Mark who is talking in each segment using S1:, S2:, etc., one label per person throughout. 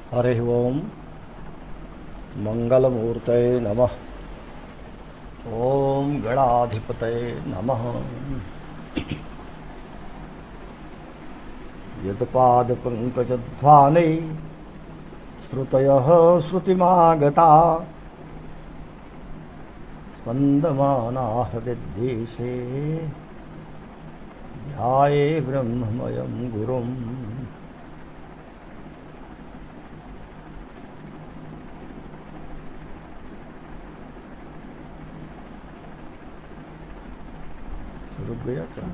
S1: हरि ओम मंगलमूर्तये नमः। ओम गणाधिपतये नमः। यत्पादपङ्कजध्वानै श्रुतयः श्रुतिमागता स्पन्दमानाः विद्वेषे ध्याये ब्रह्ममयं गुरुम्। रुक गया क्या?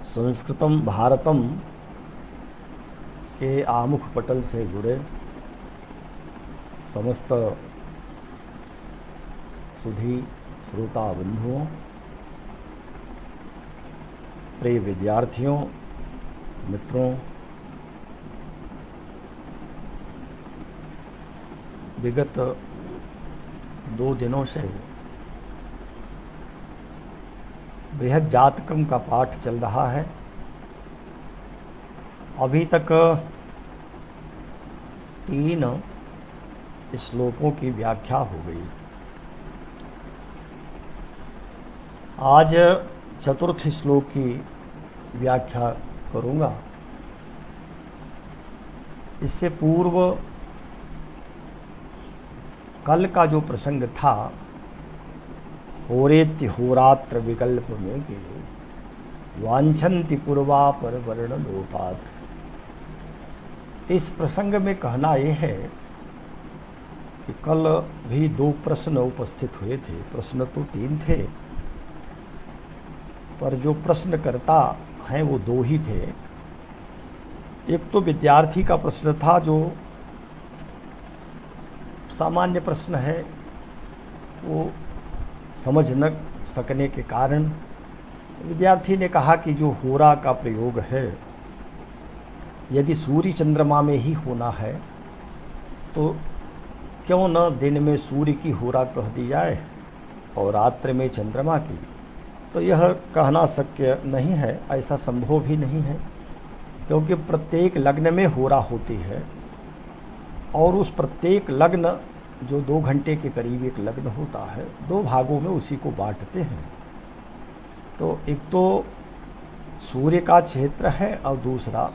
S1: संस्कृतम भारतम के आमुख पटल से जुड़े समस्त सुधी श्रोता बंधुओं, प्रिय विद्यार्थियों, मित्रों, विगत 2 दिनों से बृहद जातकम का पाठ चल रहा है। अभी तक 3 श्लोकों की व्याख्या हो गई। आज चतुर्थ श्लोक की व्याख्या करूंगा। इससे पूर्व कल का जो प्रसंग था, होरेत्य होरात्र विकल्प में के वांछन्ति पूर्वा पर वर्ण लोपात। इस प्रसंग में कहना यह है कि कल भी 2 प्रश्न उपस्थित हुए थे। प्रश्न तो 3 थे, पर जो प्रश्नकर्ता हैं वो 2 ही थे। एक तो विद्यार्थी का प्रश्न था, जो सामान्य प्रश्न है, वो समझ न सकने के कारण विद्यार्थी ने कहा कि जो होरा का प्रयोग है, यदि सूर्य चंद्रमा में ही होना है तो क्यों न दिन में सूर्य की होरा कह दी जाए और रात्रि में चंद्रमा की। तो यह कहना शक्य नहीं है, ऐसा संभव भी नहीं है, क्योंकि प्रत्येक लग्न में होरा होती है और उस प्रत्येक लग्न जो 2 घंटे के करीब एक लग्न होता है, 2 भागों में उसी को बांटते हैं। तो एक तो सूर्य का क्षेत्र है और दूसरा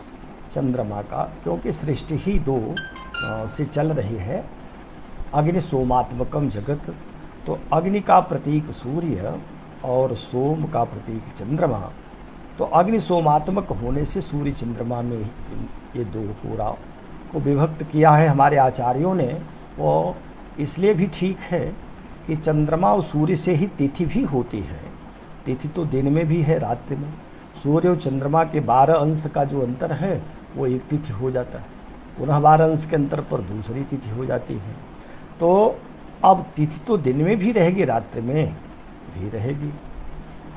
S1: चंद्रमा का, क्योंकि सृष्टि ही 2 से चल रही है। अग्नि सोमात्मकम जगत, तो अग्नि का प्रतीक सूर्य और सोम का प्रतीक चंद्रमा। तो अग्नि सोमात्मक होने से सूर्य चंद्रमा में ये 2 होरा को विभक्त किया है हमारे आचार्यों ने। वो इसलिए भी ठीक है कि चंद्रमा और सूर्य से ही तिथि भी होती है। तिथि तो दिन में भी है, रात्रि में। सूर्य और चंद्रमा के 12 अंश का जो अंतर है वो एक तिथि हो जाता है, पुनः 12 अंश के अंतर पर दूसरी तिथि हो जाती है। तो अब तिथि तो दिन में भी रहेगी, रात्रि में भी रहेगी।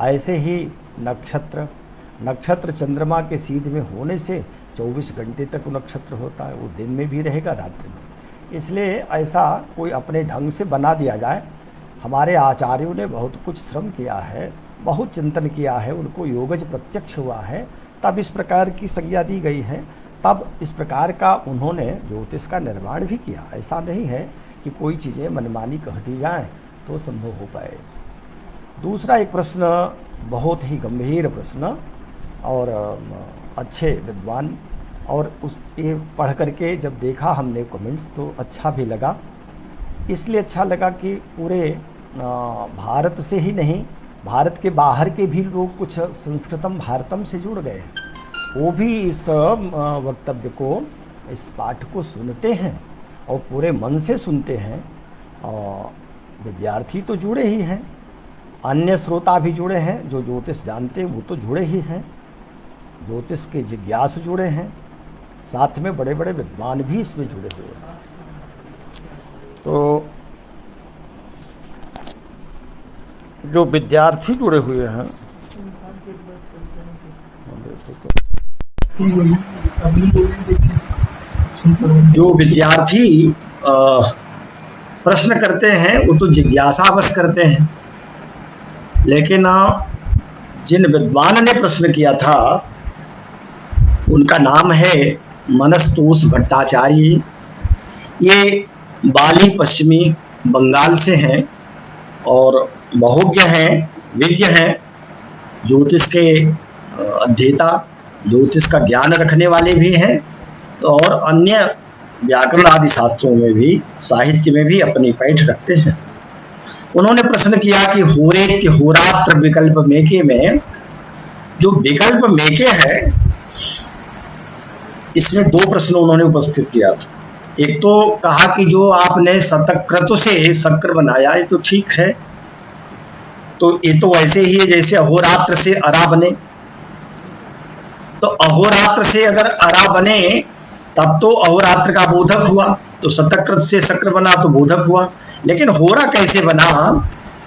S1: ऐसे ही नक्षत्र चंद्रमा के सीध में होने से 24 घंटे तक नक्षत्र होता है, वो दिन में भी रहेगा, रात्रि में। इसलिए ऐसा कोई अपने ढंग से बना दिया जाए। हमारे आचार्यों ने बहुत कुछ श्रम किया है, बहुत चिंतन किया है, उनको योगज प्रत्यक्ष हुआ है, तब इस प्रकार की संज्ञा दी गई है। तब इस प्रकार का उन्होंने ज्योतिष का निर्माण भी किया। ऐसा नहीं है कि कोई चीज़ें मनमानी कह दी जाएँ तो संभव हो पाए। दूसरा एक प्रश्न, बहुत ही गंभीर प्रश्न और अच्छे विद्वान, और उस ये पढ़ करके जब देखा हमने कमेंट्स तो अच्छा भी लगा। इसलिए अच्छा लगा कि पूरे भारत से ही नहीं, भारत के बाहर के भी लोग कुछ संस्कृतम भारतम से जुड़ गए हैं। वो भी इस वक्तव्य को, इस पाठ को सुनते हैं और पूरे मन से सुनते हैं। विद्यार्थी तो जुड़े ही हैं, अन्य श्रोता भी जुड़े हैं, जो ज्योतिष जानते हैं वो तो जुड़े ही हैं, ज्योतिष के जिज्ञासु जुड़े हैं, साथ में बड़े बड़े विद्वान भी इसमें जुड़े हुए हैं। तो जो विद्यार्थी जुड़े हुए हैं, जो विद्यार्थी प्रश्न करते हैं वो तो जिज्ञासावश करते हैं, लेकिन जिन विद्वान ने प्रश्न किया था उनका नाम है मनस्तोष भट्टाचार्य। ये बाली पश्चिमी बंगाल से हैं और बहुज्ञ हैं, विज्ञ हैं, ज्योतिष के अध्येता, ज्योतिष का ज्ञान रखने वाले भी हैं और अन्य व्याकरण आदि शास्त्रों में भी, साहित्य में भी अपनी पैठ रखते हैं। उन्होंने प्रश्न किया कि होरेत्य होरात्र विकल्प मेके में जो विकल्प मेके है, इसमें दो प्रश्न उन्होंने उपस्थित किया था। एक तो कहा कि जो आपने शतक्रतु से शक्र बनाया ये तो ठीक है, तो ये तो वैसे ही है जैसे अहोरात्र से अरा बने। तो अहोरात्र से अगर अरा बने तब तो अहोरात्र का बोधक हुआ, तो शतक्रतु से शक्र बना तो बोधक हुआ। लेकिन होरा कैसे बना?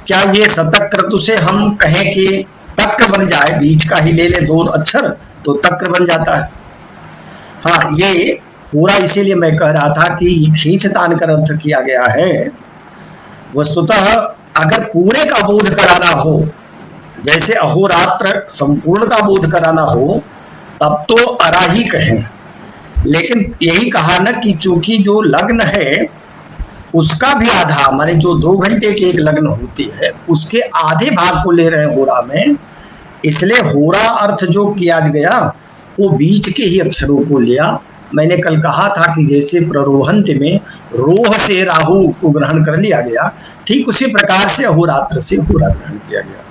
S1: क्या ये शतक्रतु से हम कहें कि तक्र बन जाए, बीच का ही ले ले दो अक्षर तो तक्र बन जाता है। हाँ, ये होरा इसीलिए मैं कह रहा था कि खींचतान का अर्थ किया गया है। वस्तुतः अगर पूरे का बोध कराना हो, जैसे अहोरात्र संपूर्ण का बोध कराना हो, तब तो अरा ही कहें। लेकिन यही कहा ना कि चूंकि जो लग्न है उसका भी आधा, माने जो 2 घंटे की एक लग्न होती है उसके आधे भाग को ले रहे हैं होरा में, इसलिए होरा अर्थ जो किया गया वो बीच के ही अक्षरों को लिया। मैंने कल कहा था कि जैसे प्ररोहंत में रोह से राहु को ग्रहण कर लिया गया, ठीक उसी प्रकार से अहोरात्र से होरा ग्रहण किया गया।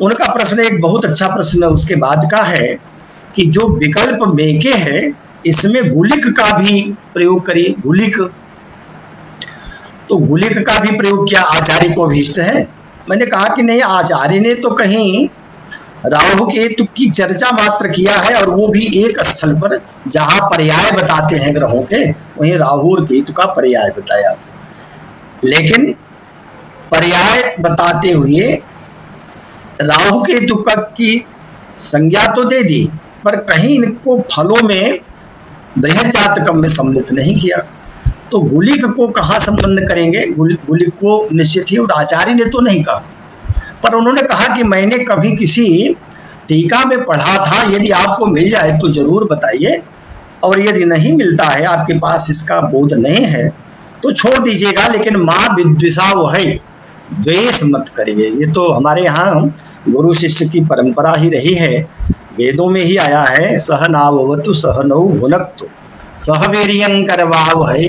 S1: उनका प्रश्न एक बहुत अच्छा प्रश्न उसके बाद का है कि जो विकल्प मेके है इसमें गुलिक का भी प्रयोग करिए। गुलिक, तो गुलिक का भी प्रयोग क्या आचार्य को अभीष्ट है? मैंने कहा कि नहीं, आचार्य ने तो कहीं राहु केतु की चर्चा मात्र किया है और वो भी एक स्थल पर जहां पर्याय बताते हैं ग्रहों के, वहीं राहु और केतु का पर्याय बताया। लेकिन पर्याय बताते हुए राहु केतु की संज्ञा तो दे दी, पर कहीं इनको फलों में बृहद जातकम में सम्मिलित नहीं किया। तो गुलिक को कहाँ संबंध करेंगे? गुलिक को निश्चित ही, और आचार्य ने तो नहीं कहा, पर उन्होंने कहा कि मैंने कभी किसी टीका में पढ़ा था, यदि आपको मिल जाए तो जरूर बताइए, और यदि नहीं मिलता है, आपके पास इसका बोध नहीं है तो छोड़ दीजिएगा। लेकिन माँ विद्विषा वो है, द्वेष मत करिए। ये तो हमारे यहाँ गुरु शिष्य की परंपरा ही रही है, वेदों में ही आया है, सह नावतु सह नौ भुनक्तु सह वीर्यं करवावहै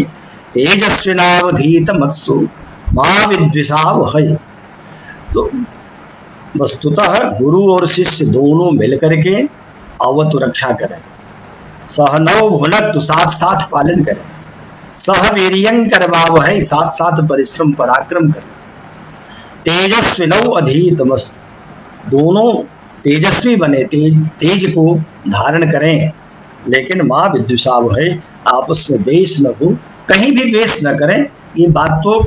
S1: तेजस्विनावधीत मत्सु माँ विद्विषा वहै। तो वस्तुतः गुरु और शिष्य दोनों मिलकर के अवतु रक्षा करें, सह नौ भुनक्तु साथ साथ पालन करें, सह वीर्यं करवावहै साथ साथ परिश्रम पराक्रम करें, तेजस्विनौ अधीत मत्सु दोनों तेजस्वी बने, तेज को धारण करें। लेकिन माँ विद्विषा वहै आपस में द्वेष न हो, कहीं भी द्वेष न करें। ये बात तो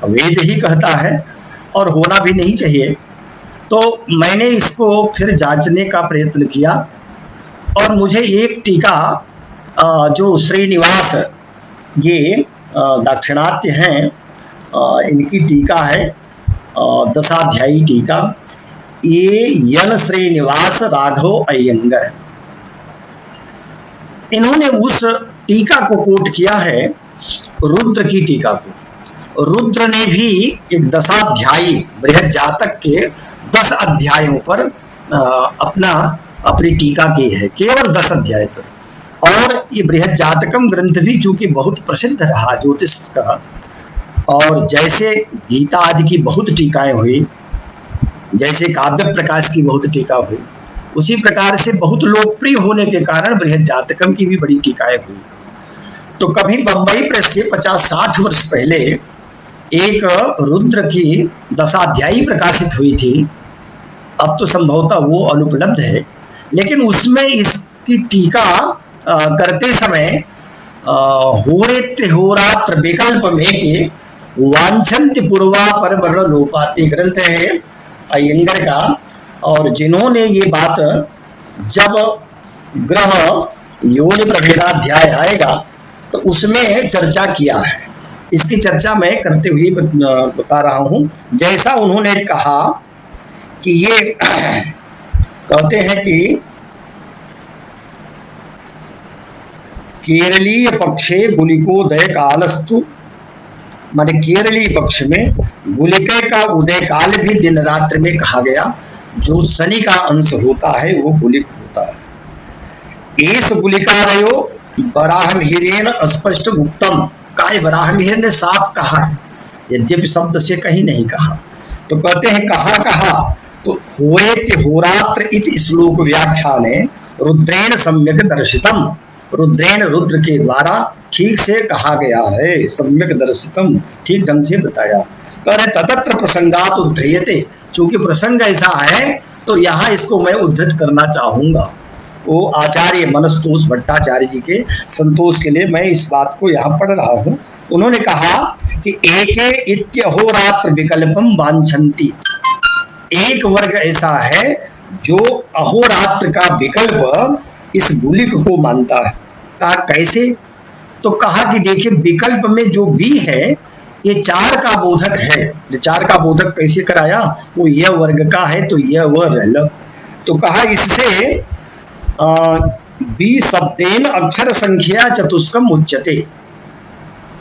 S1: वेद ही कहता है और होना भी नहीं चाहिए। तो मैंने इसको फिर जांचने का प्रयत्न किया और मुझे एक टीका जो श्रीनिवास, ये दाक्षिणात्य हैं, इनकी टीका है दशाध्यायी टीका, ये यन श्रीनिवास राघव अयंगर, इन्होंने उस टीका को कोट किया है रुद्र की टीका को। रुद्र ने भी एक दशाध्यायी बृहद जातक के 10 अध्यायों पर अपनी टीका की है, केवल 10 अध्याय पर। और ये बृहद जातकम ग्रंथ भी चूंकि बहुत प्रसिद्ध रहा ज्योतिष का, और जैसे गीता आदि की बहुत टीकाएं हुई, जैसे काव्य प्रकाश की बहुत टीका हुई, उसी प्रकार से बहुत लोकप्रिय होने के कारण बृहद जातकम की भी बड़ी टीकाएं हुई। तो कभी बंबई प्रेस से 50-60 वर्ष पहले एक रुद्र की दशाध्यायी प्रकाशित हुई थी, अब तो संभवतः वो अनुपलब्ध है, लेकिन उसमें इसकी टीका करते समय होरेत्य विकल्प में के वांछन्ति पूर्वा पर वर्ण लोपाते ग्रंथ है अयंगर का। और जिन्होंने ये बात, जब ग्रह योनि प्रभेदाध्याय आएगा तो उसमें चर्चा किया है, इसकी चर्चा मैं करते हुए बता रहा हूं। जैसा उन्होंने कहा
S2: कि ये कहते हैं कि केरलीय पक्षे गुलिकोदय कालस्तु, माने केरलीय पक्ष में गुलिके का उदय काल भी दिन रात्र में कहा गया। जो शनि का अंश होता है वो गुलिक होता है। एस गुलिकारयो वराहमिहिरेण स्पष्ट उक्तम, काय वराहमिहिर ने साफ कहा है, यद्यपि शब्द से कहीं नहीं कहा। तो कहते हैं कहा तो होएति होरात्र इति श्लोक व्याख्याने रुद्रेण सम्यक दर्शितम, रुद्रेण रुद्र के द्वारा ठीक से कहा गया है, सम्यक दर्शितम ठीक ढंग से बताया। कह रहे ततत्र प्रसंगात उद्धृयते, चूंकि प्रसंग ऐसा है तो यहाँ इसको मैं उद्धृत करना चाहूंगा। वो आचार्य मनस्तोष भट्टाचार्य जी के संतोष के लिए मैं इस बात को यहाँ पढ़ रहा हूँ। उन्होंने कहा कि एके इत्यहोरात्र विकल्पम वांछन्ति, एक वर्ग ऐसा है जो अहोरात्र का विकल्प इस गुलिक को मानता है। कहा कैसे? तो कहा कि देखिए विकल्प में जो बी है ये चार का बोधक है। चार का बोधक कैसे कराया? वो यह वर्ग का है तो यह वह रह। तो कहा इससे बी शब्देन अक्षर संख्या चतुष्कम उच्यते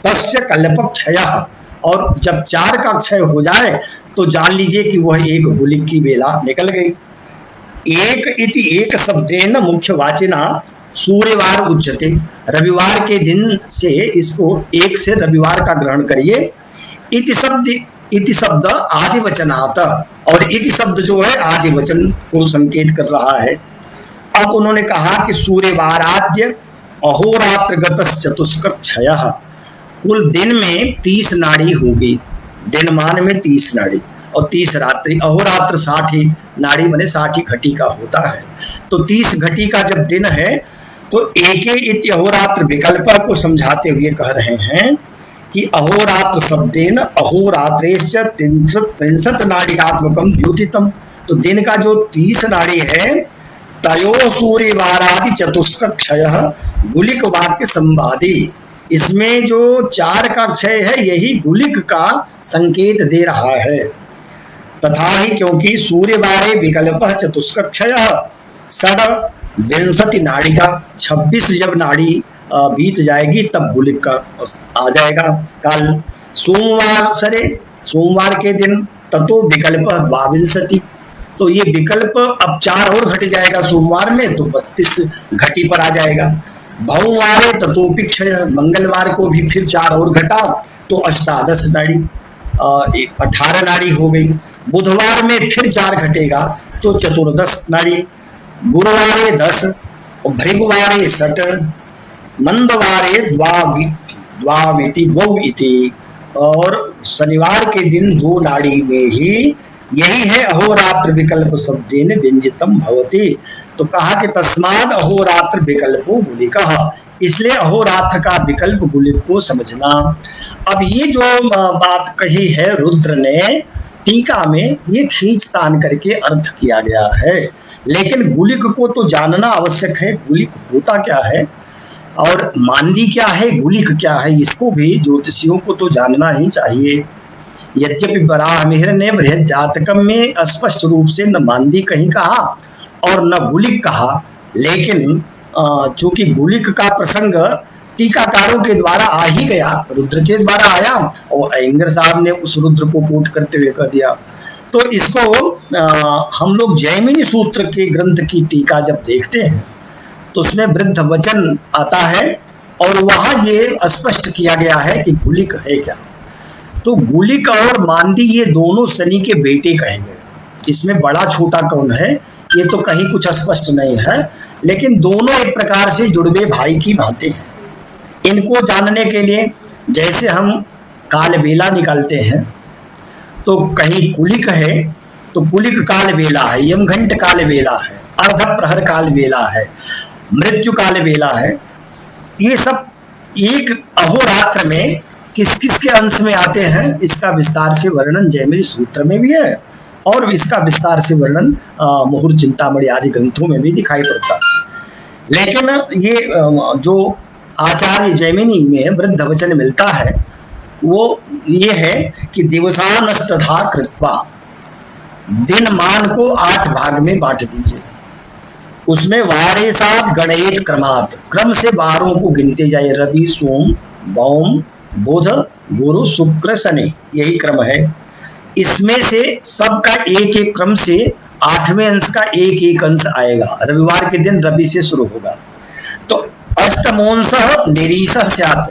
S2: तस्य कल्प क्षय, और जब चार का क्षय हो जाए तो जान लीजिए कि वह एक गुलिक की बेला निकल गई। एक इति एक शब्देन मुख्य वाचिना सूर्यवार उच्यते, रविवार के दिन से इसको एक से रविवार का ग्रहण करिए। इति शब्द आदि वचनात्, और इति शब्द जो है आदि वचन को संकेत कर रहा है। अब उन्होंने कहा कि सूर्यवाराद्य अहोरात्र गतस् चतुष्क क्षयः, कुल दिन में 30 नाड़ी होगी, दिन मान में 30 नाड़ी और 30 रात्रि, अहोरात्र 60 नाड़ी बने 60 घटी का होता है। तो 30 घटी का जब दिन है तो एके इति अहोरात्र विकल्प को समझाते हुए कह रहे हैं कि अहोरात्र शब्देन अहोरात्रेश्च 33 नाड़िकात्मकम द्योतितम, तो दिन का जो 30 नाड़ी है तयो सूर्यवारादि चतुष्क क्षयः गुलिक वाक्य संवादी, इसमें जो चार का क्षय है यही गुलिक का संकेत दे रहा है। तथा ही क्योंकि सूर्यवारे विकल्प चतुष्क क्षयः षड विंशति नाड़िका, 26 जब नाड़ी बीत जाएगी तब गुलिक का आ जाएगा काल। सोमवार के दिन ततो विकल्प द्वाविंशति, तो ये विकल्प अब 4 और घट जाएगा सोमवार में तो 32 घटी पर आ जाएगा। भौवारे ततोपि क्षय, मंगलवार को भी फिर 4 और घटा तो अष्टादश नाड़ी 18 नाड़ी हो गई। बुधवार में फिर 4 घटेगा तो चतुर्दश नाड़ी, गुरुवारे 10 और भृगुवारे 60, मंदवारे द्वाविति इति, और शनिवार के दिन 2 नाड़ी में ही यही है अहोरात्र विकल्प शब्देन व्यंजितम भवति। तो कहा कि तस्माद अहोरात्र विकल्पो गुलिकः, इसलिए अहोरात्र का विकल्प गुलिक को समझना। अब ये जो बात कही है रुद्र ने टीका में, ये खींच तान करके अर्थ किया गया है, लेकिन गुलिक को तो जानना आवश्यक है। गुलिक होता क्या है और मांदी क्या है, गुलिक क्या है, इसको भी ज्योतिषियों को तो जानना ही चाहिए। यद्यपि वराहमिहिर ने बृहद जातकम में स्पष्ट रूप से न मांदी कहीं कहा और न गुलिक कहा, लेकिन चूंकि गुलिक का प्रसंग टीकाकारों के द्वारा आ ही गया, रुद्र के द्वारा आया और अयंगर साहब ने उस रुद्र को कोट करते हुए कह दिया। तो इसको हम लोग जैमिनी सूत्र के ग्रंथ की टीका जब देखते हैं तो उसमें वृद्ध वचन आता है और वहां ये स्पष्ट किया गया है कि गुलिक है क्या। तो गुलिक और मांदी ये दोनों शनि के बेटे कहे गए। इसमें बड़ा छोटा कौन है ये तो कहीं कुछ स्पष्ट नहीं है, लेकिन दोनों एक प्रकार से जुड़वे भाई की भांति हैं। इनको जानने के लिए जैसे हम काल बेला निकालते हैं तो कहीं कुलिक है तो कुलिक काल बेला है, यमघंट काल बेला है, अर्ध प्रहर काल बेला है, मृत्यु काल बेला है। ये सब एक अहोरात्र में किस किस के अंश में आते हैं इसका विस्तार से वर्णन जैमिनी सूत्र में भी है और इसका विस्तार से वर्णन मुहुर चिंतामणि आदि ग्रंथों में भी दिखाई पड़ता है। लेकिन ये जो आचार्य जैमिनी में वृद्ध वचन मिलता है वो ये है कि दिवसानस्तथा कृत्वा, दिन मान को 8 भाग में बांट दीजिए। उसमें वारे साथ गणेश क्रमात, क्रम से 12 को गिनते जाए। रवि सोम भौम बुध गुरु शुक्र शनि, यही क्रम है। इसमें से सबका एक एक क्रम से 8वें अंश का एक एक अंश आएगा। रविवार के दिन रवि से शुरू होगा। तो अष्टमोंश निरीशः स्यात्,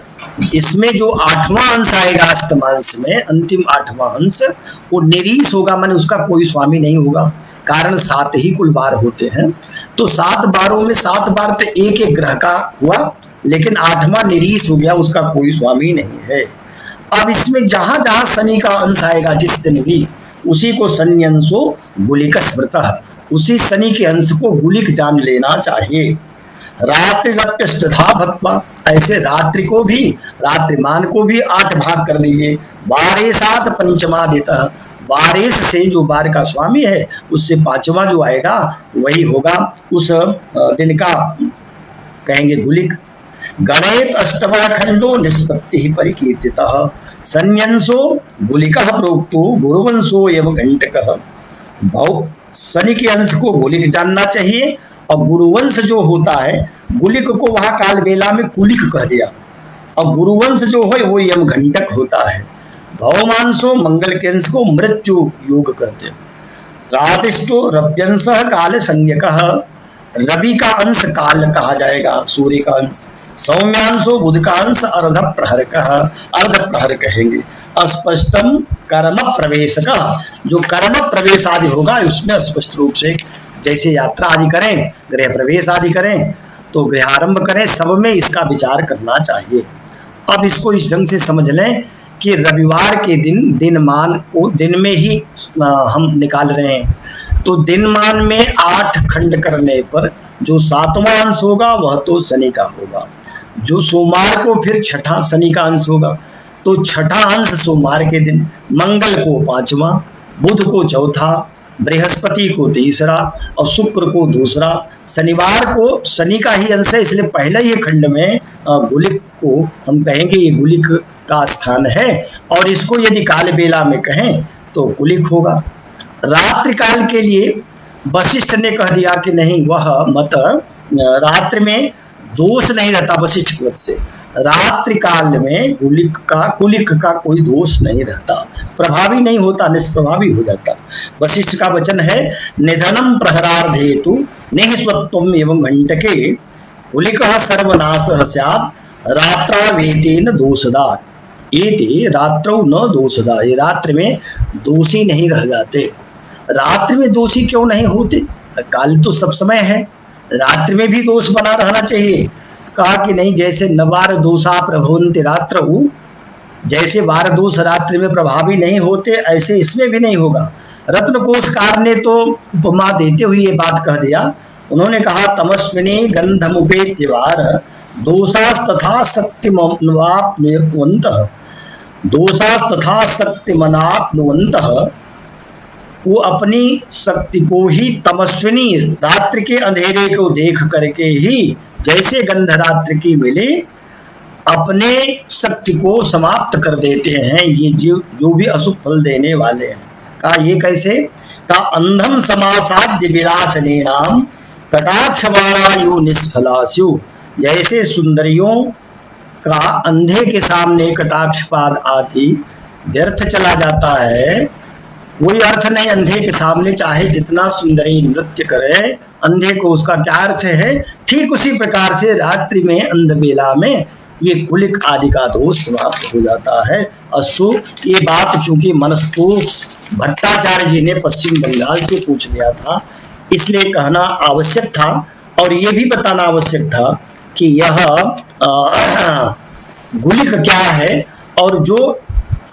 S2: इसमें जो 8वां अंश आएगा अष्टमांश में, अंतिम 8वां अंश, वो निरीश होगा, माने उसका कोई स्वामी नहीं होगा। कारण 7 ही कुल बार होते हैं, तो 7 बारों में 7 बार तो एक एक ग्रह का हुआ, लेकिन 8वां निरीश हो गया, उसका कोई स्वामी नहीं है। अब इसमें जहां जहां शनि का अंश आएगा जिस दिन भी, उसी को शनि अंशो गुलिक स्मृतः, उसी शनि के अंश को गुलिक जान लेना चाहिए। रात्रि लप्यष्टधा भक्त्वा, ऐसे रात्रि को भी, रात्रिमान को भी 8 भाग कर लीजिए। 12 सात पंचमादितः, 12 से जो बार का स्वामी है उससे 5वां जो आएगा वही होगा उस दिन का, कहेंगे गुलिक। गणेत अष्टमा खंडो निष्पत्ति ही परिकीर्तितः, संयंसो गुलिकः प्रोक्तो गुरुवंशो एवं घंटकः। भाव शनि के अंश को गुलिक जानना चाहिए, और गुरुवंश जो होता है, गुलिक को वहां काल बेला में कुलिक कह दिया, और गुरुवंश जो है वो यम घंटक होता है। भवमांसो मंगल के अंश को मृत्यु योग कहते हैं। रातिष्ठो रव्यंश काल संज्ञकः, रवि का अंश काल कहा जाएगा, सूर्य का अंश। सौम्यांशो बुध का अंश अर्ध प्रहरकः, अर्ध प्रहर कहेंगे। अस्पष्टम कर्म प्रवेशक, जो कर्म प्रवेश आदि होगा उसमें स्पष्ट रूप से, जैसे यात्रा आदि करें, गृह प्रवेश आदि करें, तो गृहारंभ करें, सब में इसका विचार करना चाहिए। अब इसको इस ढंग से समझ लें कि रविवार के दिन दिनमान को दिन में ही हम निकाल रहे हैं, तो दिनमान में 8 खंड करने पर जो 7वां अंश होगा वह तो शनि का होगा। जो सोमवार को फिर 6ठा शनि का अंश होगा, तो 6ठा अंश सोमवार के दिन, मंगल को 5वां, बुध को 4था, बृहस्पति को 3रा और शुक्र को 2रा। शनिवार को शनि का ही अंश है, इसलिए पहले ही खंड में गुलिक को हम कहेंगे ये गुलिक का स्थान है, और इसको यदि काल बेला में कहें तो गुलिक होगा। रात्रि काल के लिए वशिष्ठ ने कह दिया कि नहीं, वह मत रात्रि में दोष नहीं रहता वशिष्ठ मत से, रात्रि काल में गुलिक का कोई दोष नहीं रहता, प्रभावी नहीं होता, निष्प्रभावी हो जाता। वशिष्ठ का वचन है, निधनम प्रहरार्धेतु निःस्वत्वम एवं घंटके गुलिकः सर्वनाशः स्यात् रात्रावेतेन दोषदात्, एते रात्रौ न दोषदा, ये रात्रि में दोषी नहीं रह जाते। रात्रि में दोषी क्यों नहीं होते? काल तो सब समय है, रात्रि में भी दोष बना रहना चाहिए। कहा कि नहीं, जैसे नवार दोषा प्रभवन्ति रात्रौ, जैसे 12 दोष रात्रि में प्रभावी नहीं होते, ऐसे इसमें भी नहीं होगा। रत्नकोशकार ने तो उपमा देते हुए ये बात कह दिया, उन्होंने कहा तमस्विनी गंधमुपेत्य वार दोषास्तथा शक्तिमनाप्नुवन्तः, दोषास्तथा शक्तिमनाप्नुवन्तः, वो अपनी शक्ति को ही तमस्विनी, रात्रि के अंधेरे को देख करके ही, जैसे गंध रात्रि की मिले, अपने शक्ति को समाप्त कर देते हैं ये जो भी अशुभ फल देने वाले हैं। कहा ये कैसे? का अंधम समासाद्य विलासने नाम कटाक्षवारायु निष्फलास्यु, जैसे सुंदरियों का अंधे के सामने कटाक्षपाद आदि व्यर्थ चला जाता है, कोई अर्थ नहीं अंधे के सामने चाहे जितना सुंदरी नृत्य करे, अंधे को उसका क्या अर्थ है। ठीक उसी प्रकार से रात्रि में अंध बेला में ये गुलिक आदि का दोष समाप्त हो जाता है। अस्तु, ये बात चूंकि मनस्तोष भट्टाचार्य जी ने पश्चिम बंगाल से पूछ लिया था, इसलिए कहना आवश्यक था, और ये भी बताना आवश्यक था कि यह गुलिक क्या है, और जो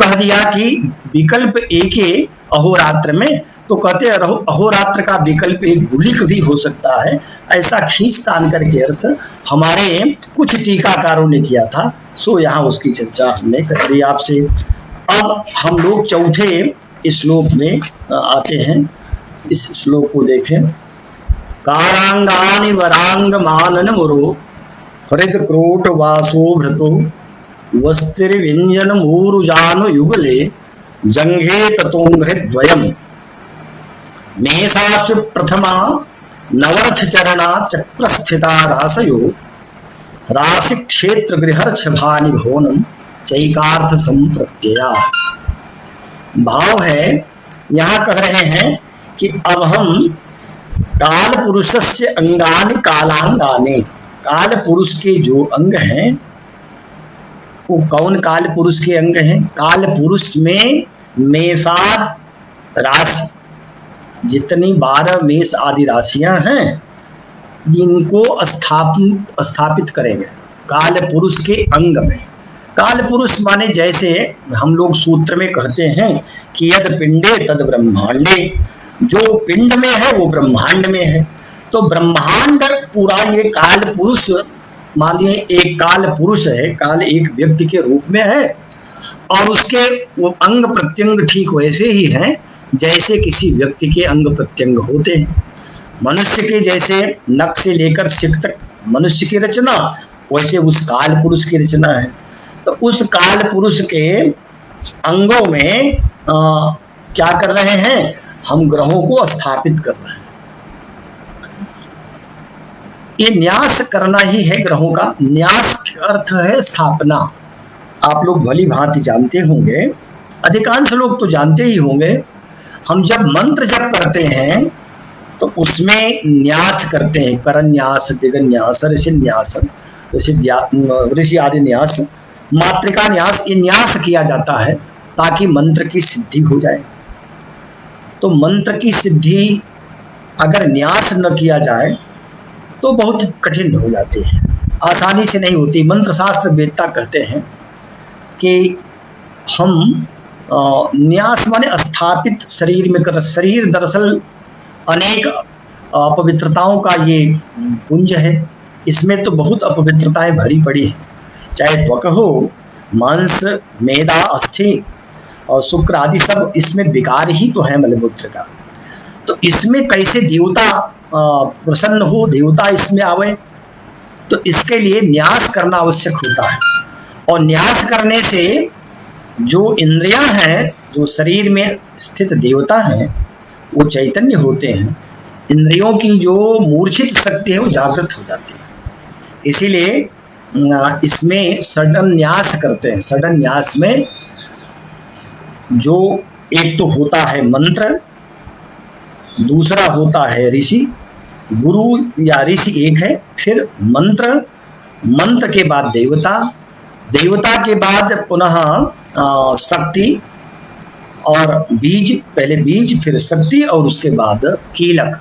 S2: कह दिया कि विकल्प एक है अहोरात्र में, तो कहते हैं अहोरात्र का विकल्प एक गुलिक भी हो सकता है, ऐसा खींच तान करके अर्थ हमारे कुछ टीकाकारों ने किया था। सो यहाँ उसकी चर्चा हमने कर दी आपसे। अब हम लोग चौथे श्लोक में आते हैं। इस श्लोक को देखें। कारांगानि वरांग मानन मुरो हृद क्रोट वासो भृतो वस्तिर्व्यंजन मूरुजानु युगले जंघे ततोंघ्रिद्वयम्। मेषासु प्रथमा नवरथ चरणा चक्रस्थिता रासयो राशि क्षेत्र गृहर्ष भानि भोनम चैकार्थ संप्रत्यया। भाव है, यहाँ कह रहे हैं कि अब हम काल पुरुषस्य अंगानि कालांगानि, काल पुरुष के जो अंग हैं वो कौन काल पुरुष के अंग हैं? काल पुरुष में मेषाद राशि, जितनी 12 मेष आदि राशियां हैं इनको स्थापित करेंगे काल पुरुष के अंग में। काल पुरुष माने जैसे हम लोग सूत्र में कहते हैं कि यद पिंडे तद ब्रह्मांडे, जो पिंड में है वो ब्रह्मांड में है। तो ब्रह्मांड पूरा ये काल पुरुष, मानिए एक काल पुरुष है, काल एक व्यक्ति के रूप में है और उसके वो अंग प्रत्यंग ठीक वैसे ही हैं जैसे किसी व्यक्ति के अंग प्रत्यंग होते हैं। मनुष्य के जैसे नख से लेकर सिर तक मनुष्य की रचना, वैसे उस काल पुरुष की रचना है। तो उस काल पुरुष के अंगों में क्या कर रहे हैं? हम ग्रहों को स्थापित कर रहे हैं। ये न्यास करना ही है ग्रहों का। न्यास का अर्थ है स्थापना। आप लोग भली भांति जानते होंगे, अधिकांश लोग तो जानते ही होंगे, हम जब मंत्र जप करते हैं तो उसमें न्यास करते हैं, करन्यास, दिगन्यास, ऋषिन्यास, ऋषि आदि न्यास, मातृका न्यास, ये न्यास किया जाता है ताकि मंत्र की सिद्धि हो जाए। तो मंत्र की सिद्धि अगर न्यास न किया जाए तो बहुत कठिन हो जाती है, आसानी से नहीं होती। मंत्र शास्त्र वेदता कहते हैं कि हम न्यास माने स्थापित शरीर में कर। शरीर दरअसल अनेक अपवित्रताओं का ये पुंज है, इसमें तो बहुत अपवित्रताएं भरी पड़ी हैं, चाहे त्वक हो, मांस, मेदा, अस्थि और शुक्र आदि सब इसमें विकार ही तो है मलमूत्र का। तो इसमें कैसे देवता प्रसन्न हो, देवता इसमें आवे, तो इसके लिए न्यास करना आवश्यक होता है। और न्यास करने से जो इंद्रियां हैं, जो शरीर में स्थित देवता हैं, वो चैतन्य होते हैं। इंद्रियों की जो मूर्छित शक्ति है वो जागृत हो जाती है। इसीलिए इसमें सडन न्यास करते हैं। सडन न्यास में जो एक तो होता है मंत्र, दूसरा होता है ऋषि, गुरु या ऋषि एक है, फिर मंत्र, मंत्र के बाद देवता, देवता के बाद पुनः शक्ति और बीज, पहले बीज फिर शक्ति और उसके बाद कीलक।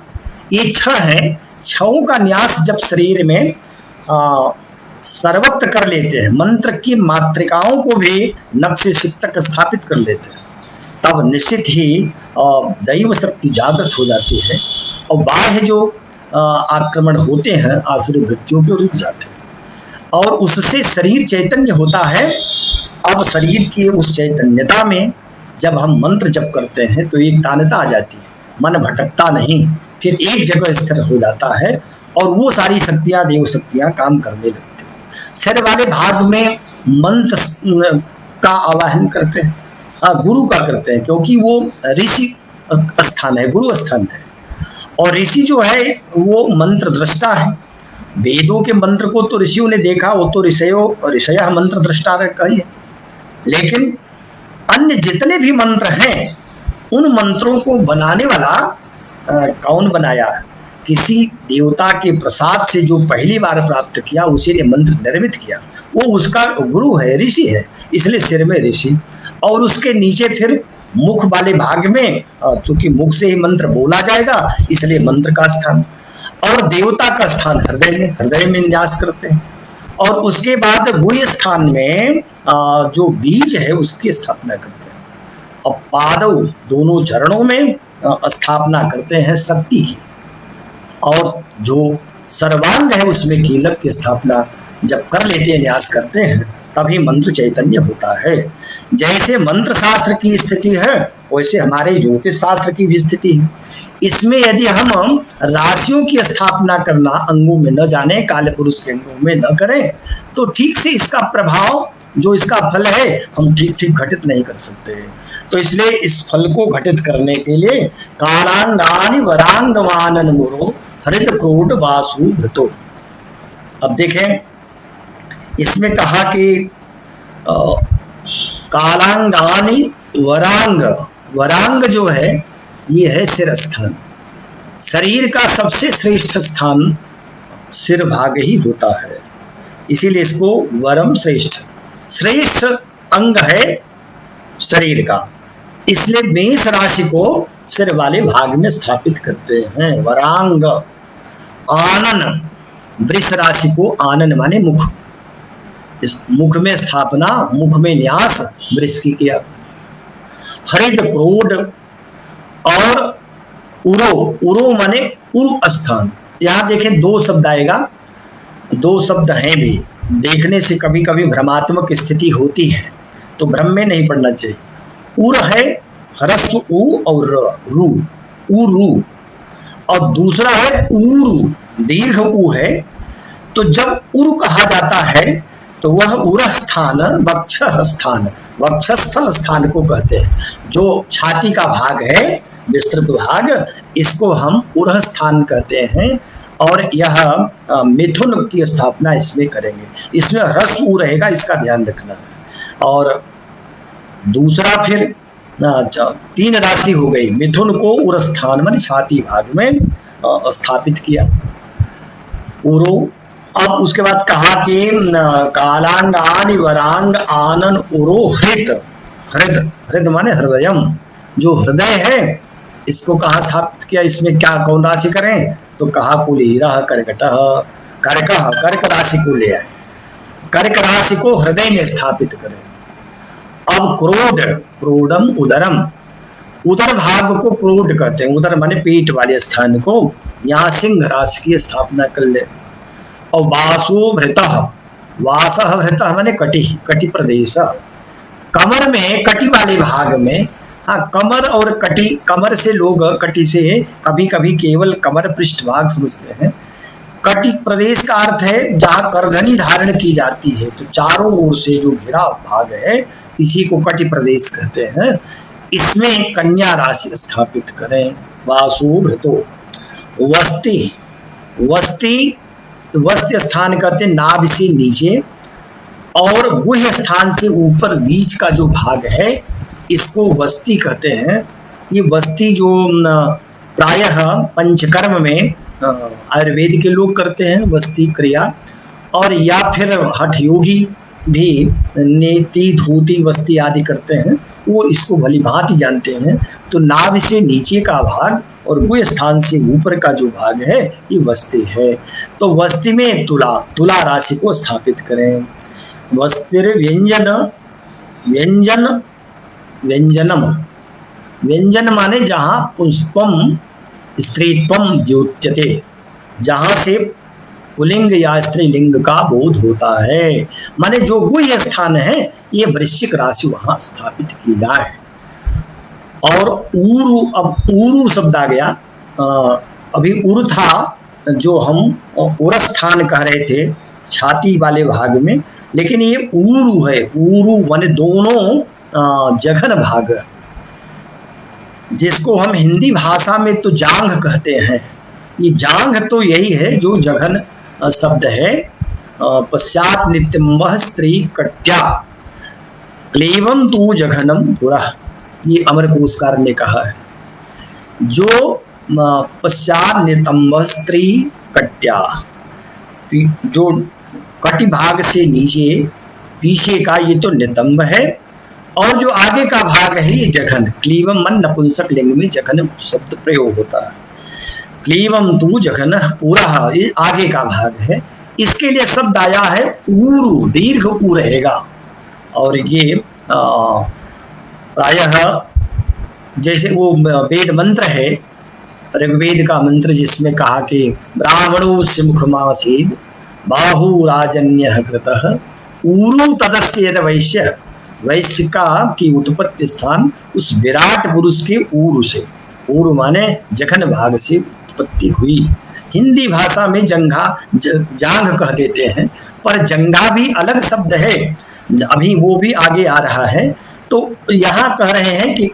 S2: ये 6 है। 6 का न्यास जब शरीर में सर्वत्र कर लेते हैं, मंत्र की मात्रिकाओं को भी नख से सिर तक स्थापित कर लेते हैं, तब निश्चित ही दैव शक्ति जागृत हो जाती है और बाह्य जो आक्रमण होते हैं आसुरी वृत्तियों के रुक जाते हैं और उससे शरीर चैतन्य होता है। अब शरीर की उस चैतन्यता में जब हम मंत्र जप करते हैं तो एक तानता आ जाती है, मन भटकता नहीं, फिर एक जगह स्थिर हो जाता है और वो सारी शक्तियां, देव शक्तियां काम करने लगती हैं। सिर वाले भाग में मंत्र का आवाहन करते हैं, गुरु का करते हैं, क्योंकि वो ऋषि स्थान है, गुरु स्थान है। और ऋषि जो है वो मंत्र दृष्टा है। वेदों के मंत्र को तो ऋषियों ने देखा, वो तो ऋषय मंत्र दृष्टा कही है। लेकिन अन्य जितने भी मंत्र हैं उन मंत्रों को बनाने वाला कौन बनाया? किसी देवता के प्रसाद से जो पहली बार प्राप्त किया उसी ने मंत्र निर्मित किया, वो उसका गुरु है, ऋषि है। इसलिए सिर में ऋषि और उसके नीचे फिर मुख वाले भाग में, चूंकि मुख से ही मंत्र बोला जाएगा इसलिए मंत्र का स्थान, और देवता का स्थान हृदय में न्यास करते हैं। और उसके बाद गुह्य स्थान में जो बीज है उसकी स्थापना करते हैं और पादव दोनों चरणों में स्थापना करते हैं शक्ति की, और जो सर्वांग है उसमें कीलक की स्थापना जब कर लेते हैं, न्यास करते हैं, तभी मंत्र चैतन्य होता है। जैसे मंत्र शास्त्र की स्थिति है वैसे हमारे ज्योतिष शास्त्र की भी स्थिति है। इसमें यदि हम राशियों की स्थापना करना अंगों में न जाने, काल पुरुष के अंगों में न करें, तो ठीक से इसका प्रभाव जो इसका फल है हम ठीक ठीक घटित नहीं कर सकते। तो इसलिए इस फल को घटित करने के लिए कालांगानि वरांगमानन मुरो हरित क्रोड वासु भृतो। अब देखें इसमें कहा कि कालांगानि वरांग, वरांग जो है ये है सिर स्थान। शरीर का सबसे श्रेष्ठ स्थान सिर भाग ही होता है, इसीलिए इसको वरम श्रेष्ठ, श्रेष्ठ अंग है शरीर का, इसलिए मेष राशि को सिर वाले भाग में स्थापित करते हैं वरांग। आनन, वृष राशि को आनन माने मुख, इस मुख में स्थापना, मुख में न्यास वृष की किया। हरित क्रोड और उरो, उरो माने उर स्थान। यहाँ देखें दो शब्द आएगा, दो शब्द हैं भी, देखने से कभी कभी भ्रमात्मक स्थिति होती है तो भ्रम में नहीं पड़ना चाहिए। उर है ह्रस्व उ और रू, उरु, और दूसरा है उरु, दीर्घ उ है। तो जब उर कहा जाता है तो वह उर स्थान, वक्ष स्थान, वक्षस्थल स्थान को कहते हैं। जो छाती का भाग है, विस्तृत भाग, इसको हम उर स्थान कहते हैं। और यह मिथुन की स्थापना इसमें करेंगे, इसमें ह्रस्व उ रहेगा, इसका ध्यान रखना है। और दूसरा फिर 3 राशि हो गई, मिथुन को उर स्थान मान छाती भाग में स्थापित किया उरो। अब उसके बाद कहा कि कालांगानि वरांग आनन उरो हृत, हृद, हृद माने हृदयम, जो हृदय है इसको कहाँ स्थापित किया, इसमें क्या कौन राशि करें, तो कहा कुलीरा कर्कट, कर्क, कर्क राशि को ले आए, कर्क राशि को हृदय में स्थापित करें। अब क्रोड, क्रोडम उदरम, उदर भाग को क्रोड कहते हैं, उदर माने पेट वाले स्थान को, यहाँ सिंह राशि की स्थापना कर ले। और वासो भृत, वास भृत माने कटि, कटि प्रदेश, कमर में, कटि वाले भाग में, हाँ कमर और कटि, कमर से लोग कटि से कभी कभी केवल कमर पृष्ठभाग समझते हैं। कटि प्रदेश का अर्थ है जहाँ करधनी धारण की जाती है, तो चारों ओर से जो घिरा भाग है इसी को कटि प्रदेश कहते हैं। इसमें कन्या राशि स्थापित करें। वासु भृतो, वस्ति, वस्ति, वस्ति स्थान कहते हैं नाभि से नीचे, और गुह्य स्थान से ऊपर बीच का जो भाग है इसको वस्ति कहते हैं। ये वस्ति जो प्रायः पंचकर्म में आयुर्वेद के लोग करते हैं वस्ति क्रिया, और या फिर हठ योगी भी नेति धोती वस्ति आदि करते हैं, वो इसको भली भांति जानते हैं। तो नाभि से नीचे का भाग और गुह्य स्थान से ऊपर का जो भाग है ये वस्ति है। तो वस्ति में तुला, तुला राशि को स्थापित करें। वस्तिर व्यंजन, व्यंजन, व्यंजनम, व्यंजन माने जहाँ पुष्पम स्त्रीत्वम द्योत्यते, जहाँ से पुलिंग या स्त्रीलिंग का बोध होता है, माने जो गुह्य स्थान है ये वृश्चिक राशि वहाँ स्थापित की जाए। और ऊरु, अब ऊरु शब्द आ गया, अभी उर था जो हम उर स्थान कह रहे थे छाती वाले भाग में, लेकिन ये ऊरु है, ऊरु माने दोनों जघन भाग, जिसको हम हिंदी भाषा में तो जांघ कहते हैं। ये जांघ तो यही है जो जघन शब्द है। पश्चात नित्यम्बः स्त्री कट्या क्लीवम तू जघनम पुरः, ये अमरकोशकार ने कहा है। जो पश्चात नितंब स्त्री कट्या, जो कटि भाग से नीचे पीछे का ये तो नितंब है, और जो आगे का भाग है ये जघन। क्लीवम मन नपुंसक लिंग में जघन शब्द प्रयोग होता है। क्लीवम तू जघन पूरा, ये आगे का भाग है। इसके लिए शब्द आया है ऊरु, दीर्घ ऊ रहेगा। और ये प्रायः जैसे वो वेद मंत्र है, ऋग्वेद का मंत्र जिसमें कहा कि ब्राह्मणो से मुखमासीद बाहु राजन्य कृतः ऊरु तदस्येद वैश्य, वैश्य का की उत्पत्ति स्थान उस विराट पुरुष के ऊरु से, ऊरु माने जघन भाग से उत्पत्ति हुई। हिंदी भाषा में जंघा जांघ कह देते हैं, पर जंघा भी अलग शब्द है। अभी वो भी आगे आ रहा है। तो यहाँ कह रहे हैं कि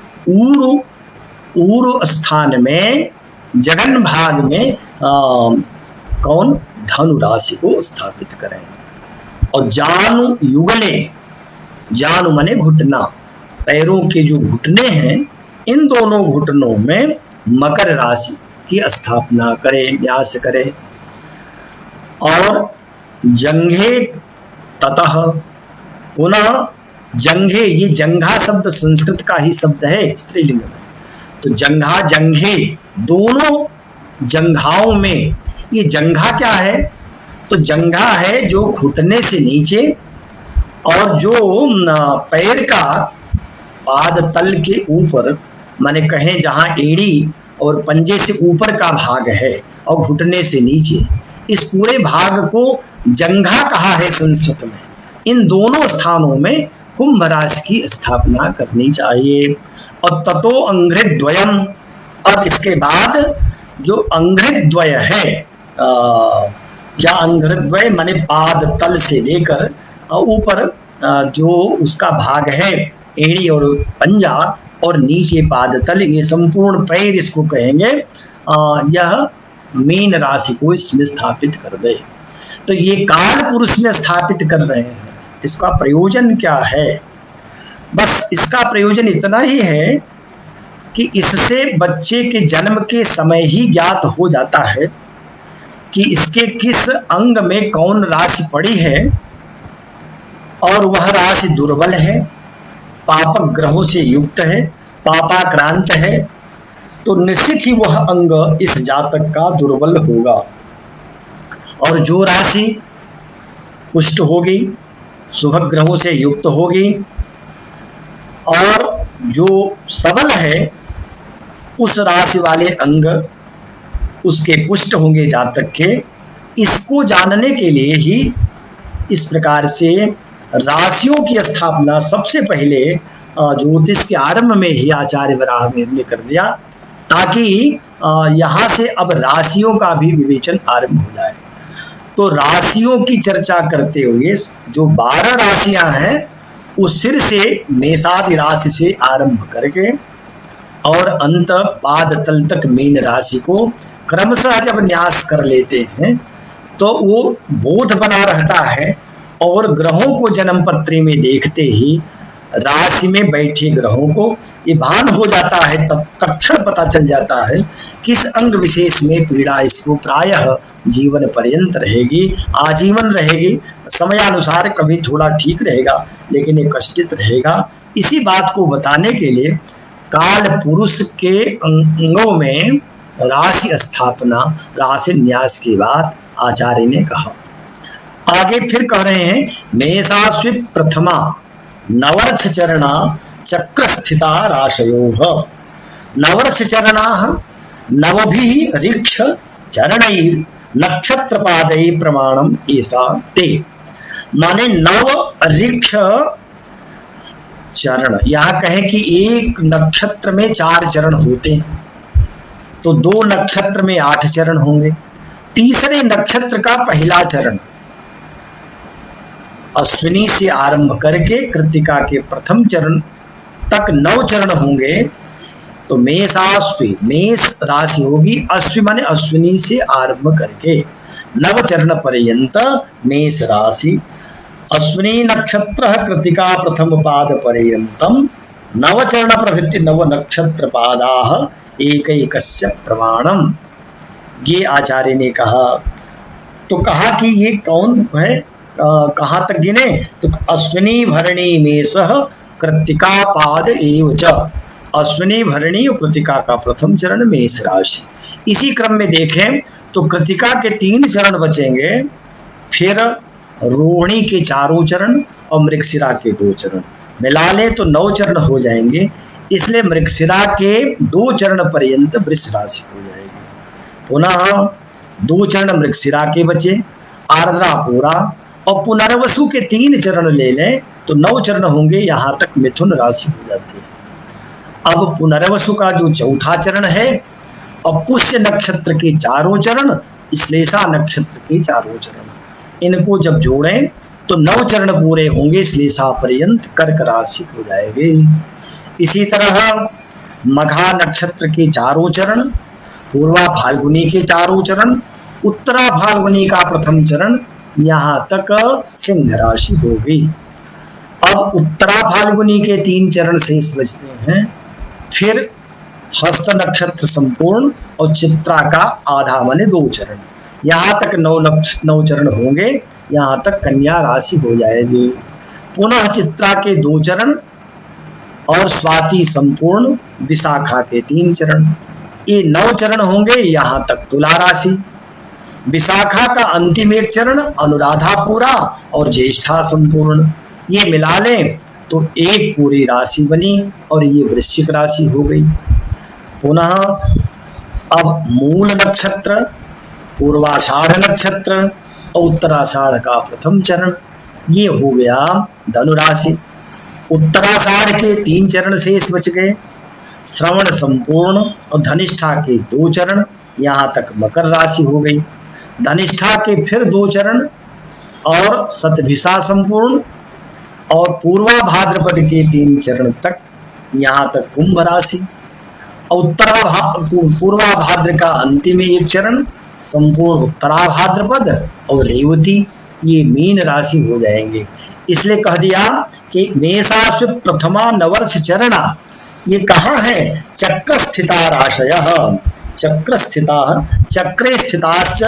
S2: ऊर स्थान में जगन भाग में कौन धनु राशि को स्थापित करें। और जानु युगले, जानु माने घुटना, पैरों के जो घुटने हैं इन दोनों घुटनों में मकर राशि की स्थापना करें, न्यास करें। और जंघे ततः, पुनः जंघे, ये जंघा शब्द संस्कृत का ही शब्द है स्त्रीलिंग में। तो जंघा जंघे, दोनों जंघाओं में, ये जंघा क्या है? तो जंघा है जो घुटने से नीचे और जो पैर का पाद तल के ऊपर, माने कहें जहां एड़ी और पंजे से ऊपर का भाग है और घुटने से नीचे, इस पूरे भाग को जंघा कहा है संस्कृत में। इन दोनों स्थानों में कुंभ राशि की स्थापना करनी चाहिए। और ततो अंघ्रिद्वयम, अब इसके बाद जो अंघ्रिद्वय है, या अंघ्रिद्वय माने पाद तल से लेकर ऊपर जो उसका भाग है एड़ी और पंजा और नीचे पाद तल, ये संपूर्ण पैर इसको कहेंगे, यह मीन राशि को इसमें स्थापित कर दे। तो ये काल पुरुष में स्थापित कर रहे हैं। इसका प्रयोजन क्या है? बस इसका प्रयोजन इतना ही है कि इससे बच्चे के जन्म के समय ही ज्ञात हो जाता है कि इसके किस अंग में कौन राशि पड़ी है, और वह राशि दुर्बल है, पापक ग्रहों से युक्त है, पापाक्रांत है, तो निश्चित ही वह अंग इस जातक का दुर्बल होगा। और जो राशि पुष्ट होगी, शुभ ग्रहों से युक्त होगी और जो सबल है, उस राशि वाले अंग उसके पुष्ट होंगे जातक के। इसको जानने के लिए ही इस प्रकार से राशियों की स्थापना सबसे पहले ज्योतिष के आरंभ में ही आचार्य वराहमिहिर ने कर दिया, ताकि यहाँ से अब राशियों का भी विवेचन आरंभ हो जाए। तो राशियों की चर्चा करते हुए जो 12 राशियां हैं उस सिर से मेषादि राशि से आरंभ करके और अंत पाद तल तक मीन राशि को क्रमशः जब न्यास कर लेते हैं तो वो बोध बना रहता है। और ग्रहों को जन्म पत्री में देखते ही राशि में बैठे ग्रहों को ये भान हो जाता है, तत्क्षण पता चल जाता है किस अंग विशेष में पीड़ा इसको प्रायः जीवन पर्यंत रहेगी, आजीवन रहेगी। समयानुसार कभी थोड़ा ठीक रहेगा लेकिन ये कष्टित रहेगा। इसी बात को बताने के लिए काल पुरुष के अंगों में राशि स्थापना, राशि न्यास की बात आचार्य ने कहा। आगे फिर कह रहे हैं मेषाश्वि प्रथमा नवर्थ चरणा चक्र स्थिता राशयोः। नवर्थ चरणा नवभिः ऋक्ष चरणैर् नक्षत्र पादैः प्रमाणम ऐसा ते, माने नव ऋक्ष चरण। यहाँ कहें कि एक नक्षत्र में 4 चरण होते हैं, तो 2 नक्षत्र में 8 चरण होंगे। तीसरे नक्षत्र का पहला चरण अश्विनी से आरंभ करके कृतिका के प्रथम चरण तक 9 चरण होंगे। तो मेषाश्वि, मेष राशि होगी, अश्वि माने अश्विनी से आरंभ करके 9 चरण पर्यंत मेष राशि। अश्विनी नक्षत्र कृतिका प्रथम पाद पर्यंतम 9 चरण प्रभृति 9 नक्षत्र पादाः एकैकस्य प्रमाणम, ये आचार्य ने कहा। तो कहा कि ये कौन है, कहाँ तक गिने? तो अश्विनी भरणी मेषः कृतिका पाद एव च। अश्विनी भरणी और कृतिका का प्रथम चरण मेष राशि। इसी क्रम में देखें तो कृतिका के 3 चरण बचेंगे, फिर रोहिणी के 4 चरण और मृगशिरा के 2 चरण मिला ले तो 9 चरण हो जाएंगे। इसलिए मृगशिरा के 2 चरण पर्यंत वृष राशि हो जाएगी। पुनः 2 चरण मृगशिरा के बचे, आर्द्रा पूरा, और पुनर्वसु के 3 चरण ले लें तो 9 चरण होंगे, यहाँ तक मिथुन राशि हो जाती है। अब पुनर्वसु का जो 4था चरण है और पुष्य नक्षत्र के 4 चरण, श्लेषा नक्षत्र के 4 चरण, इनको जब जोड़ें तो 9 चरण पूरे होंगे, श्लेषा पर्यंत कर्क राशि हो जाएगी। इसी तरह मघा नक्षत्र के चारों चरण, पूर्वा फाल्गुनी के चारों चरण, उत्तरा फाल्गुनी का प्रथम चरण, यहाँ तक सिंह राशि होगी। अब उत्तरा फाल्गुनी के 3 चरण शेष बचते हैं, फिर हस्त नक्षत्र संपूर्ण और चित्रा का आधा माने 2 चरण, यहाँ तक 9 चरण होंगे, यहाँ तक कन्या राशि हो जाएगी। पुनः चित्रा के 2 चरण और स्वाति संपूर्ण, विशाखा के 3 चरण, ये 9 चरण होंगे, यहाँ तक तुला राशि। विशाखा का अंतिम 1 चरण, अनुराधा पूरा और ज्येष्ठा संपूर्ण, ये मिला लें तो एक पूरी राशि बनी और ये वृश्चिक राशि हो गई। पुनः अब मूल नक्षत्र, पूर्वाषाढ़ नक्षत्र और उत्तराषाढ़ का प्रथम चरण, ये हो गया धनु राशि। उत्तराषाढ़ के 3 चरण शेष बच गए, श्रवण संपूर्ण और धनिष्ठा के 2 चरण, यहाँ तक मकर राशि हो गई। धनिष्ठा के फिर 2 चरण और शतभिषा संपूर्ण और पूर्वा भाद्रपद के 3 चरण तक, यहाँ तक कुंभ राशि। और पूर्वा भाद्र का अंतिम 1 चरण, संपूर्ण उत्तरा भाद्रपद और रेवती, ये मीन राशि हो जाएंगे। इसलिए कह दिया कि मेषासु प्रथमा नवर्ष चरणा, ये कहाँ है? चक्र स्थिता राशय, चक्र स्थिता, चक्रे स्थिताश्च,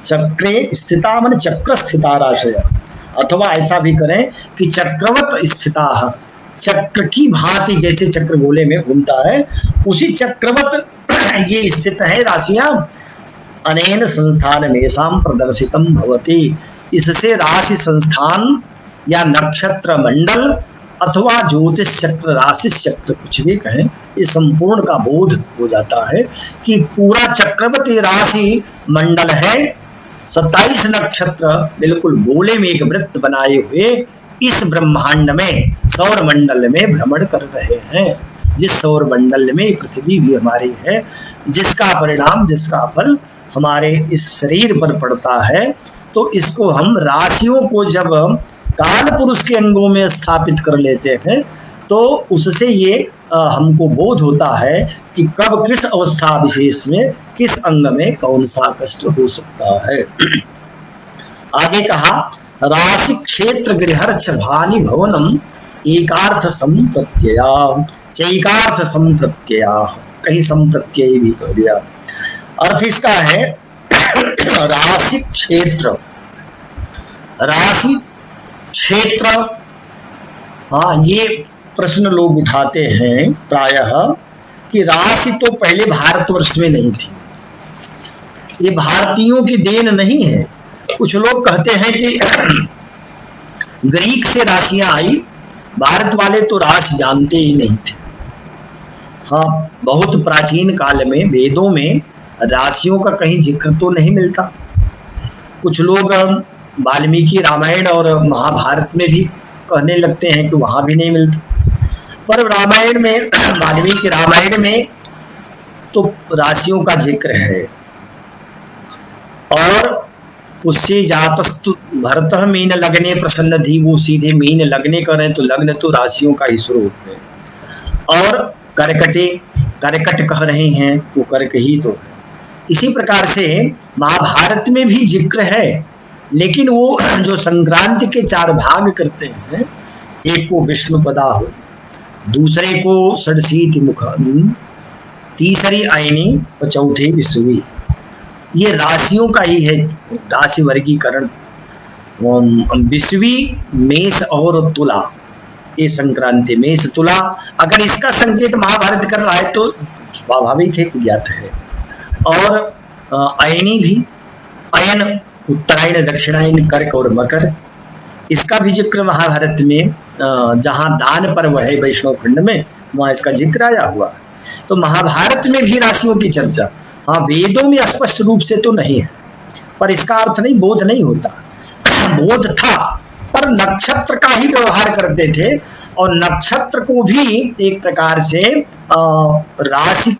S2: चक्रे स्थिता मन चक्र स्थिता राशय, अथवा ऐसा भी करें कि चक्रवत स्थिता, चक्र की भांति जैसे चक्र गोले में घूमता है उसी चक्रवत ये स्थित है राशियां। अनेन संस्थान मेषाम प्रदर्शितम भवति, इससे राशि संस्थान या नक्षत्र मंडल अथवा ज्योतिष चक्र, राशि चक्र, कुछ भी कहें, इस संपूर्ण का बोध हो जाता है कि पूरा चक्रवती राशि मंडल है। 27 नक्षत्र बिल्कुल गोले में एक वृत्त बनाए हुए इस ब्रह्मांड में, सौर मंडल में भ्रमण कर रहे हैं। जिस सौर मंडल में पृथ्वी भी हमारी है, जिसका परिणाम, जिसका फल हमारे इस शरीर पर पड़ता है, तो इसको हम राशियों को जब काल पुरुष के अंगों में स्थापित कर लेते हैं तो उससे ये हमको बोध होता है कि कब किस अवस्था विशेष में किस अंग में कौन सा कष्ट हो सकता है। आगे कहा राशि क्षेत्र गृहर्च भानि भवनम एकार्थ संप्रत्यया, चैकार्थ संप्रत्यया, कहीं संप्रत्यय भी कह दिया। अर्थ इसका है राशि क्षेत्र, राशि क्षेत्र। हाँ, ये प्रश्न लोग उठाते हैं प्रायः कि राशि तो पहले भारतवर्ष में नहीं थी, ये भारतीयों की देन नहीं है। कुछ लोग कहते हैं कि ग्रीक से राशियां आई, भारत वाले तो राशि जानते ही नहीं थे। हाँ, बहुत प्राचीन काल में वेदों में राशियों का कहीं जिक्र तो नहीं मिलता। कुछ लोग वाल्मीकि रामायण और महाभारत में भी कहने लगते हैं कि वहां भी नहीं मिलता, पर रामायण में, वाल्मीकि रामायण में तो राशियों का जिक्र है। और उससे जातस्तु भरत मीन लगने प्रसन्न थी, वो सीधे मीन लगने करें तो लग्न तो राशियों का ही स्वरूप है। और करकटे, करकट कह रहे हैं, वो कर्क ही तो है। इसी प्रकार से महाभारत में भी जिक्र है, लेकिन वो जो संक्रांति के 4 भाग करते हैं, एक को विष्णुपदा हो, दूसरे को षडशीति मुख, तीसरी अयनी और चौथे विषुवी, ये राशियों का ही है राशि वर्गीकरण। विषुवी मेष और तुला, ये संक्रांति मेष तुला, अगर इसका संकेत महाभारत कर रहा है तो स्वाभाविक है, ज्ञात है। और अयनी भी, अयन उत्तरायण दक्षिणायन कर्क और मकर, इसका भी जिक्र महाभारत में, जहाँ दान पर्व है वैष्णव खंड में, वहाँ इसका जिक्र आया हुआ है। तो महाभारत में भी राशियों की चर्चा, हाँ वेदों में स्पष्ट रूप से तो नहीं है, पर इसका अर्थ नहीं, बोध नहीं होता। बोध था, पर नक्षत्र का ही व्यवहार करते थे और नक्षत्र को भी एक प्रकार से राशि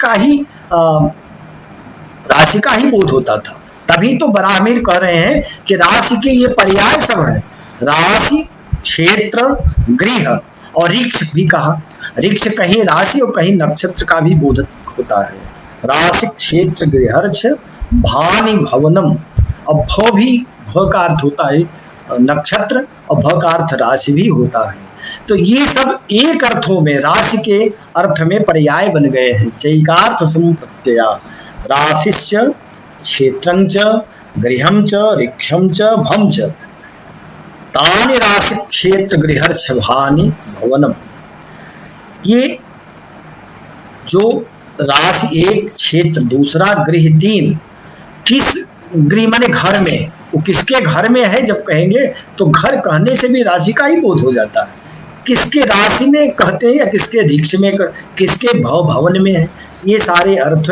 S2: का ही बोध होता था। तभी तो बराहमीर कह रहे हैं कि राशि के ये पर्याय सब हैं, राशि, क्षेत्र, गृह और ऋक्ष भी कहा। ऋक्ष कहीं राशि और कहीं नक्षत्र का भी बोधक होता है। राशि, क्षेत्र, गृहर्ष, भानि भवनम। अब भ भी, भ का अर्थ होता है नक्षत्र और भ का अर्थ राशि भी होता है। तो ये सब एक अर्थों में राशि के अर्थ में पर्याय बन गए हैं। चैकार्थ संप्रत्यया राशिश्च क्षेत्रंच गृहंच ऋक्षंच भंच तानि राशि क्षेत्र गृहर्ष भानि भवनम। ये जो राशि एक, क्षेत्र दूसरा, गृह तीन, किस गृह माने घर में, वो किसके घर में है जब कहेंगे तो घर कहने से भी राशि का ही बोध हो जाता है। किसके राशि में कहते हैं या किसके ऋक्ष में, किसके भवन में है, ये सारे अर्थ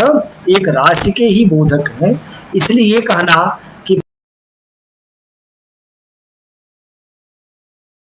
S2: एक राशि के ही बोधक हैं। इसलिए ये कहना